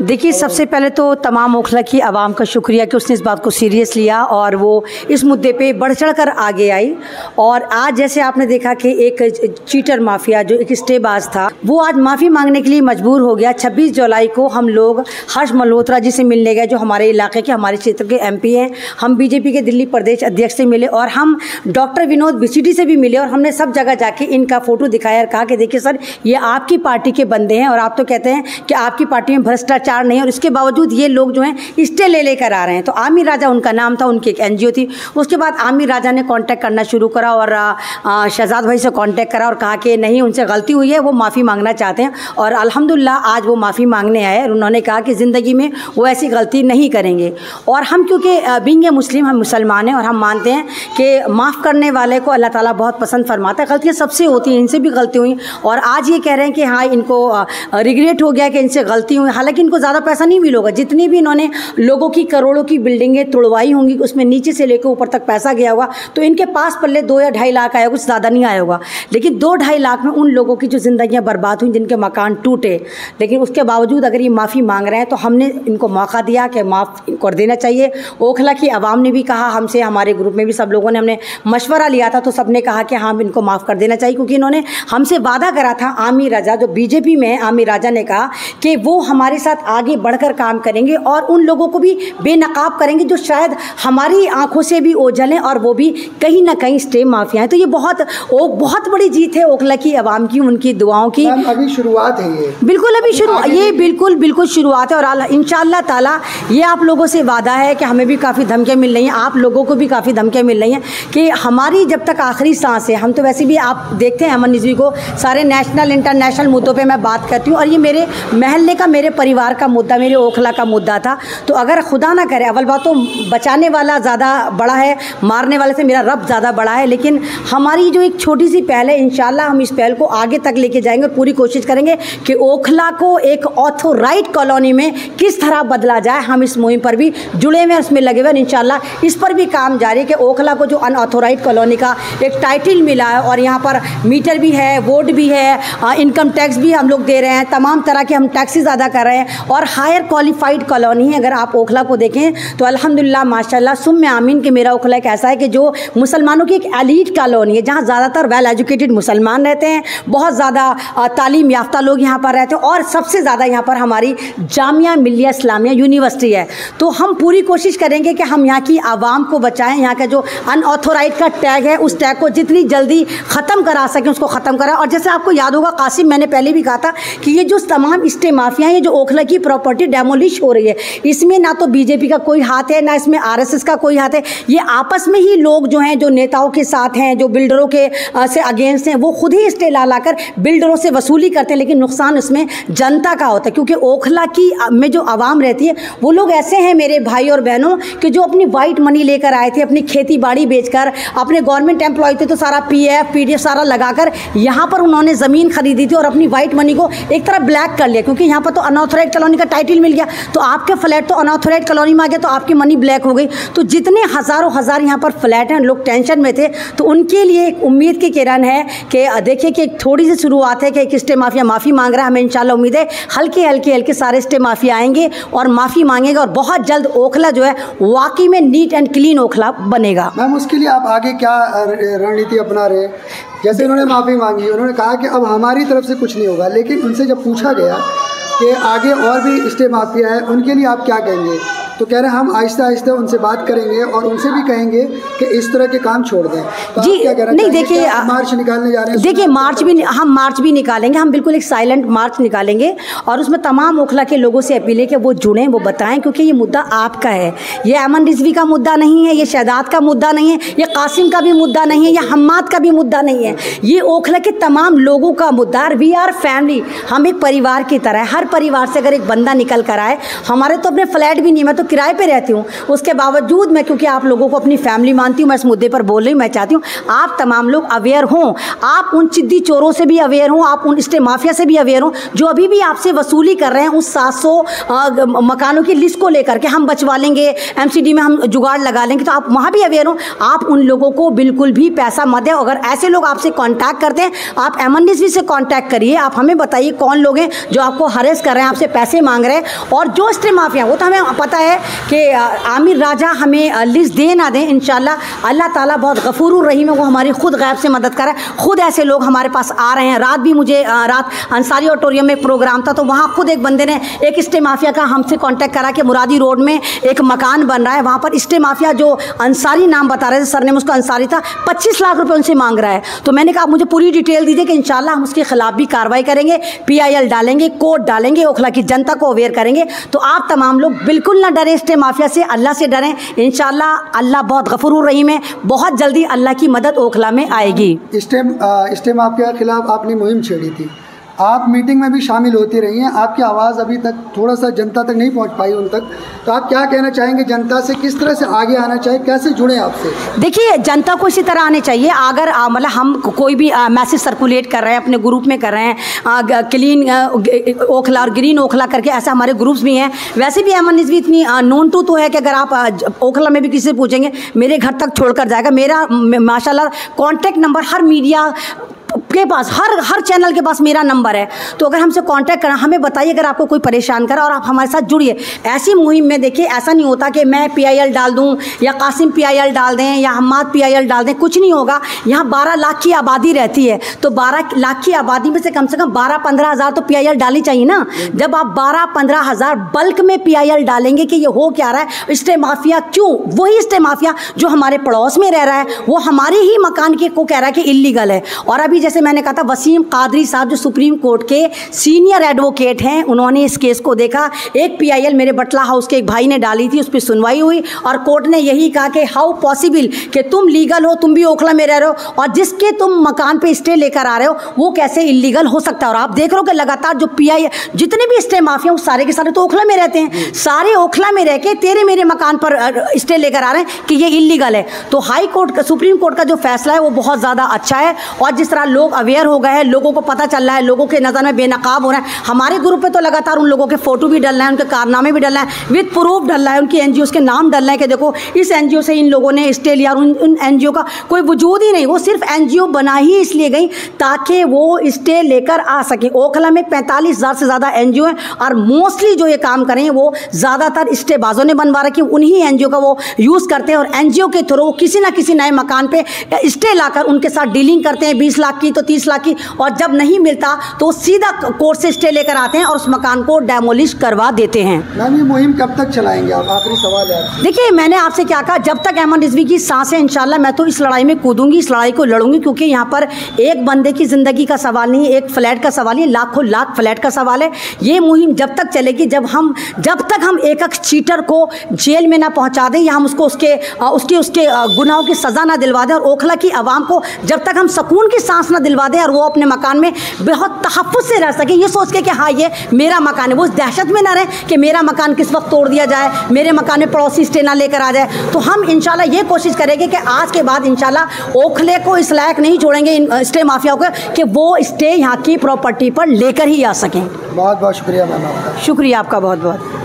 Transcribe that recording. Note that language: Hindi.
देखिए, सबसे पहले तो तमाम ओखला की आवाम का शुक्रिया कि उसने इस बात को सीरियस लिया और वो इस मुद्दे पे बढ़ चढ़ कर आगे आई। और आज जैसे आपने देखा कि एक चीटर माफिया जो एक स्टेबाज था वो आज माफ़ी मांगने के लिए मजबूर हो गया। 26 जुलाई को हम लोग हर्ष मल्होत्रा जी से मिलने गए, जो हमारे इलाके के, हमारे क्षेत्र के MP हैं। हम BJP के दिल्ली प्रदेश अध्यक्ष से मिले और हम डॉक्टर विनोद BCD से भी मिले और हमने सब जगह जाके इनका फ़ोटो दिखाया और कहा कि देखिए सर, ये आपकी पार्टी के बंदे हैं और आप तो कहते हैं कि आपकी पार्टी में भ्रष्टाचार नहीं है, और इसके बावजूद ये लोग जो हैं स्टे ले लेकर आ रहे हैं। तो आमिर राजा उनका नाम था, उनकी एक NGO थी। उसके बाद आमिर राजा ने कांटेक्ट करना शुरू करा और शहजाद भाई से कांटेक्ट करा और कहा कि नहीं, उनसे गलती हुई है, वो माफ़ी मांगना चाहते हैं। और अल्हम्दुलिल्लाह आज वो माफ़ी मांगने आए और उन्होंने कहा कि ज़िंदगी में वो ऐसी गलती नहीं करेंगे। और हम क्योंकि बीइंग ए मुस्लिम, हम मुसलमान हैं और हम मानते हैं कि माफ़ करने वाले को अल्लाह ताला बहुत पसंद फरमाता है। गलतियाँ सबसे होती हैं, इनसे भी गलती हुई और आज ये कह रहे हैं कि हाँ, इनको रिग्रेट हो गया कि इनसे गलती हुई। हालांकि इनको ज़्यादा पैसा नहीं मिलेगा, जितनी भी इन्होंने लोगों की करोड़ों की बिल्डिंगें तुड़वाई होंगी उसमें नीचे से लेकर ऊपर तक पैसा गया होगा, तो इनके पास पल्ले 2 या 2.5 लाख आया, कुछ ज़्यादा नहीं आया होगा। लेकिन 2-2.5 लाख में उन लोगों की जो ज़िंदगियाँ बर्बाद हुई, जिनके मकान टूटे, लेकिन उसके बावजूद अगर ये माफ़ी मांग रहे हैं तो हमने इनको मौका दिया कि माफ़ कर देना चाहिए। ओखला की आवाम ने भी कहा हमसे, हमारे ग्रुप में भी सब लोगों ने, हमने मशवरा लिया था तो सब ने कहा कि हाँ, इनको माफ़ कर देना चाहिए, क्योंकि इन्होंने हमसे वादा करा था। आमिर राजा जो BJP में है, आमिर राजा ने कहा कि वो हमारे साथ आगे बढ़कर काम करेंगे और उन लोगों को भी बेनकाब करेंगे जो शायद हमारी आंखों से भी ओझल हैं और वो भी कहीं ना कहीं स्टे माफिया हैं। तो ये बहुत बड़ी जीत है ओखला की आवाम की, उनकी दुआओं की। अभी शुरुआत है ये, बिल्कुल अभी ये बिल्कुल शुरुआत है और इंशाअल्लाह ताला ये आप लोगों से वादा है कि हमें भी काफ़ी धमकियाँ मिल रही हैं, आप लोगों को भी काफ़ी धमकियाँ मिल रही हैं कि हमारी जब तक आखिरी सांस है, हम तो वैसे भी आप देखते हैं अमन रिजवी को सारे नेशनल इंटरनेशनल मुद्दों पे मैं बात करती हूँ और ये मेरे महल्ले का, मेरे परिवार का मुद्दा, मेरे ओखला का मुद्दा था। तो अगर खुदा ना करे, अव्वल बात तो बचाने वाला ज़्यादा बड़ा है, मारने वाले से मेरा रब ज़्यादा बड़ा है, लेकिन हमारी जो एक छोटी सी पहल है, इंशाल्लाह हम इस पहल को आगे तक लेके जाएंगे और पूरी कोशिश करेंगे कि ओखला को एक ऑथोराइज कॉलोनी में किस तरह बदला जाए। हम इस मुहिम पर भी जुड़े हुए हैं, उसमें लगे हुए हैं, इंशाल्लाह इस पर भी काम जारी है कि ओखला को जो अनऑथोराइज कॉलोनी का एक टाइटल मिला है और यहाँ पर मीटर भी है, वोट भी है, इनकम टैक्स भी हम लोग दे रहे हैं, तमाम तरह के हम टैक्सेस अदा कर रहे हैं और हायर क्वालिफाइड कॉलोनी है। अगर आप ओखला को देखें तो अल्हम्दुलिल्लाह माशाल्लाह सुम्मे आमीन कि मेरा ओखला एक ऐसा है कि जो मुसलमानों की एक एलीट कॉलोनी है, जहाँ ज़्यादातर वेल एजुकेटेड मुसलमान रहते हैं, बहुत ज़्यादा तालीम याफ्ता लोग यहाँ पर रहते हैं और सबसे ज़्यादा यहाँ पर हमारी जामिया मिल्लिया इस्लामिया यूनिवर्सिटी है। तो हम पूरी कोशिश करेंगे कि हम यहाँ की आवाम को बचाएं, यहाँ का जो अनऑथोराइज का टैग है उस टैग को जितनी जल्दी ख़त्म करा सकें उसको ख़त्म करा। और जैसे आपको याद होगा कासिम, मैंने पहले भी कहा था कि ये जो तमाम स्टे माफिया हैं, ये जो ओखला की प्रॉपर्टी डेमोलिश हो रही है, इसमें ना तो BJP का कोई हाथ है, ना इसमें RSS का कोई हाथ है। ये आपस में ही लोग जो हैं, जो नेताओं के साथ हैं, जो बिल्डरों के से अगेंस्ट हैं, वो खुद ही स्टे ला कर बिल्डरों से वसूली करते हैं, लेकिन नुकसान उसमें जनता का होता है। क्योंकि ओखला की में जो आवाम रहती है वो लोग ऐसे हैं मेरे भाई और बहनों कि जो अपनी वाइट मनी लेकर आए थे, अपनी खेती बाड़ी बेचकर, अपने गवर्नमेंट एम्प्लॉय थे तो सारा PF PDF सारा लगाकर यहाँ पर उन्होंने ज़मीन खरीदी थी और अपनी वाइट मनी को एक तरह ब्लैक कर लिया, क्योंकि यहाँ पर तो अनऑथोराइज कॉलोनी का टाइटल मिल गया, तो आपके फ्लैट तो अनऑथोराइज कॉलोनी में आ गया, तो आपकी मनी ब्लैक हो गई। तो जितने हज़ारों हज़ार यहाँ पर फ्लैट हैं, लोग टेंशन में थे, तो उनके लिए एक उम्मीद की किरण है कि देखिए कि एक थोड़ी सी शुरुआत है कि एक स्टे माफिया माफ़ी मांग रहा है। हमें इंशाल्लाह उम्मीद है हल्के सारे स्टे माफिया आएंगे और माफ़ी मांगेंगे और बहुत जल्द ओखला जो है वाकई में नीट एंड क्लीन ओखला बनेगा। मैम, उसके लिए आप आगे क्या रणनीति अपना रहे? जैसे उन्होंने माफ़ी मांगी, उन्होंने कहा कि अब हमारी तरफ से कुछ नहीं होगा, लेकिन उनसे जब पूछा गया कि आगे और भी स्टे माफिया है, उनके लिए आप क्या कहेंगे? तो कह रहे हैं हम आहिस्ता आहिस्ता उनसे बात करेंगे और उनसे भी कहेंगे कि इस तरह के काम छोड़ दें। तो जी क्या कह रहे हैं? नहीं, देखिए मार्च निकालने जा रहे हैं। देखिए हम मार्च भी निकालेंगे, हम बिल्कुल एक साइलेंट मार्च निकालेंगे और उसमें तमाम ओखला के लोगों से अपील है कि वो जुड़ें, वो बताएं, क्योंकि ये मुद्दा आपका है। ये अमन रिजवी का मुद्दा नहीं है, ये शहजाद का मुद्दा नहीं है, ये कासिम का भी मुद्दा नहीं है, ये हम्माद का भी मुद्दा नहीं है, ये ओखला के तमाम लोगों का मुद्दा। वी आर फैमिली, हम एक परिवार की तरह है। हर परिवार से अगर एक बंदा निकल कर आए, हमारे तो अपने फ्लैट भी नहीं, मैं तो किराए पे रहती हूँ, उसके बावजूद मैं, क्योंकि आप लोगों को अपनी फैमिली मानती हूँ, मैं इस मुद्दे पर बोल रही हूँ। मैं चाहती हूँ आप तमाम लोग अवेयर हों, आप उन चिद्दी चोरों से भी अवेयर हों, आप उन स्टे माफिया से भी अवेयर हों जो अभी भी आपसे वसूली कर रहे हैं उस 700 मकानों की लिस्ट को लेकर के हम बचवा लेंगे, एमसीडी में हम जुगाड़ लगा लेंगे। तो आप वहाँ भी अवेयर हो, आप उन लोगों को बिल्कुल भी पैसा मत दें। अगर ऐसे लोग आपसे कांटेक्ट करते हैं, आप एमन रिजवी से कांटेक्ट करिए, आप हमें बताइए कौन लोग हैं जो आपको हरेस कर रहे हैं, आपसे पैसे मांग रहे हैं। और जो स्टे माफिया, वो तो हमें पता है कि आमिर राजा हमें लिस्ट दे ना दें, इंशाल्लाह अल्लाह ताला बहुत गफूरुर रहीम है, वो हमारी खुद गैब से मदद कर रहा है। खुद ऐसे लोग हमारे पास आ रहे हैं। रात भी मुझे रात अंसारी ऑडिटोरियम में प्रोग्राम था, तो वहाँ खुद एक बंदे ने एक स्टे माफिया का हमसे कांटेक्ट करा कि मुरादी रोड में एक मकान बन रहा है, वहाँ पर स्टे माफिया जो अंसारी नाम बता रहे थे, सरनेम उसका अंसारी था, 25 लाख रुपए उनसे मांग रहा है। तो मैंने कहा आप मुझे पूरी डिटेल दीजिए कि इंशाल्लाह हम उसके खिलाफ भी कार्रवाई करेंगे, PIL डालेंगे, कोर्ट डालेंगे, ओखला की जनता को अवेयर करेंगे। तो आप तमाम लोग बिल्कुल ना डरें स्टे माफिया से, अल्लाह से डरें। इंशाल्लाह अल्लाह बहुत गफूरुर रहीम है, बहुत जल्दी अल्लाह की मदद ओखला में आएगी। स्टे माफिया के खिलाफ आपने मुहिम छेड़ी थी, आप मीटिंग में भी शामिल होती रही हैं, आपकी आवाज़ अभी तक थोड़ा सा जनता तक नहीं पहुंच पाई उन तक, तो आप क्या कहना चाहेंगे जनता से, किस तरह से आगे आना चाहिए, कैसे जुड़े आपसे? देखिए, जनता को इसी तरह आने चाहिए। अगर मतलब हम कोई भी मैसेज सर्कुलेट कर रहे हैं, अपने ग्रुप में कर रहे हैं, क्लीन ओखला और ग्रीन ओखला करके, ऐसे हमारे ग्रुप्स भी हैं। वैसे भी एमन रिजवी इतनी नोन टू तो है कि अगर आप ओखला में भी किसी से पूछेंगे, मेरे घर तक छोड़कर जाएगा। मेरा माशाल्लाह कॉन्टैक्ट नंबर हर मीडिया के पास, हर चैनल के पास मेरा नंबर है। तो अगर हमसे कांटेक्ट करना, हमें बताइए अगर आपको कोई परेशान करा, और आप हमारे साथ जुड़िए। ऐसी मुहिम में देखिए, ऐसा नहीं होता कि मैं PIL डाल दूं या कासिम PIL डाल दें या हम्माद PIL डाल दें, कुछ नहीं होगा। यहाँ 12 लाख की आबादी रहती है, तो 12 लाख की आबादी में से कम 12-15 हज़ार तो PIL डालनी चाहिए ना। जब आप 12-15 हज़ार बल्क में PIL डालेंगे कि ये हो क्या रहा है, स्टे माफिया क्यों, वही स्टे माफिया जो हमारे पड़ोस में रह रहा है, वो हमारे ही मकान के को कह रहा है कि इल्लीगल है। और अभी जैसे मैंने कहा था, वसीम कादरी साहब जो सुप्रीम कोर्ट के सीनियर एडवोकेट हैं, उन्होंने इस केस को देखा। एक PIL मेरे बटला हाउस के एक भाई ने डाली थी, उस पर सुनवाई हुई और कोर्ट ने यही कहा कि हाउ पॉसिबल कि तुम लीगल हो, तुम भी ओखला में रह रहे हो, और जिसके तुम मकान पे स्टे लेकर आ रहे हो वो कैसे इलीगल हो सकता है। और आप देख रहे हो कि लगातार जो PIL जितने भी स्टे माफिया, सारे के सारे तो ओखला में रहते हैं, सारे ओखला में रह के तेरे मेरे मकान पर स्टे लेकर आ रहे हैं कि ये इलीगल है। तो हाई कोर्ट का, सुप्रीम कोर्ट का जो फैसला है वो बहुत ज़्यादा अच्छा है। और जिस तरह लोग अवेयर हो गए हैं, लोगों को पता चल रहा है, लोगों के नज़र में बेनकाब हो रहा है। हमारे ग्रुप पे तो लगातार उन लोगों के फोटो भी डल रहे हैं, उनके कारनामे भी डल रहे हैं, विद प्रूफ डल रहा है, उनकी NGOs के नाम डल रहे हैं कि देखो इस NGO से इन लोगों ने स्टे लिया। उन NGO का कोई वजूद ही नहीं, वो सिर्फ NGO बना ही इसलिए गई ताकि वो स्टे लेकर आ सके। ओखला में 45,000 से ज़्यादा NGO हैं और मोस्टली जो ये काम करें वो ज़्यादातर स्टे बाजों ने बनवा रखी, उन्हीं NGO का वो यूज़ करते हैं और NGO के थ्रू किसी ना किसी नए मकान पर स्टे लाकर उनके साथ डीलिंग करते हैं, 20 लाख की तो 30 लाख की, और जब नहीं मिलता तो सीधा कोर्ट से स्टे लेकर आते हैं और उस मकान को डेमोलिश करवा देते हैं। मैम, ये मुहिम कब तक चलाएंगे आप? आखिरी सवाल है। देखिए, मैंने आपसे क्या कहा, जब तक एमन रिजवी की सांसें, इंशाल्लाह मैं तो इस लड़ाई में कूदूंगी, इस लड़ाई को लड़ूंगी, क्योंकि यहाँ पर एक बंदे की ज़िंदगी का सवाल नहीं है, एक फ्लैट का सवाल है, लाखों लाख फ्लैट का सवाल है। ये मुहिम जब तक चलेगी, जब तक हम एक चीटर को जेल में ना पहुँचा दें या हम उसको उसके गुनाहों की सज़ा ना दिलवा दें, और ओखला की आवाम को जब तक हम सुकून की सांस ना दिलवा दें और वो अपने मकान में बहुत तहफ़्फ़ुज़ से रह सके, ये सोच के कि हाँ ये मेरा मकान है, वो इस दहशत में ना रहे कि मेरा मकान किस वक्त तोड़ दिया जाए, मेरे मकान में पड़ोसी स्टे ना लेकर आ जाए। तो हम इंशाल्लाह ये कोशिश करेंगे कि आज के बाद इंशाल्लाह ओखले को इस लायक नहीं छोड़ेंगे इन स्टे माफियाओं को कि वो स्टे यहाँ की प्रॉपर्टी पर लेकर ही आ सकें। बहुत बहुत शुक्रिया मैम आपका। शुक्रिया आपका बहुत बहुत।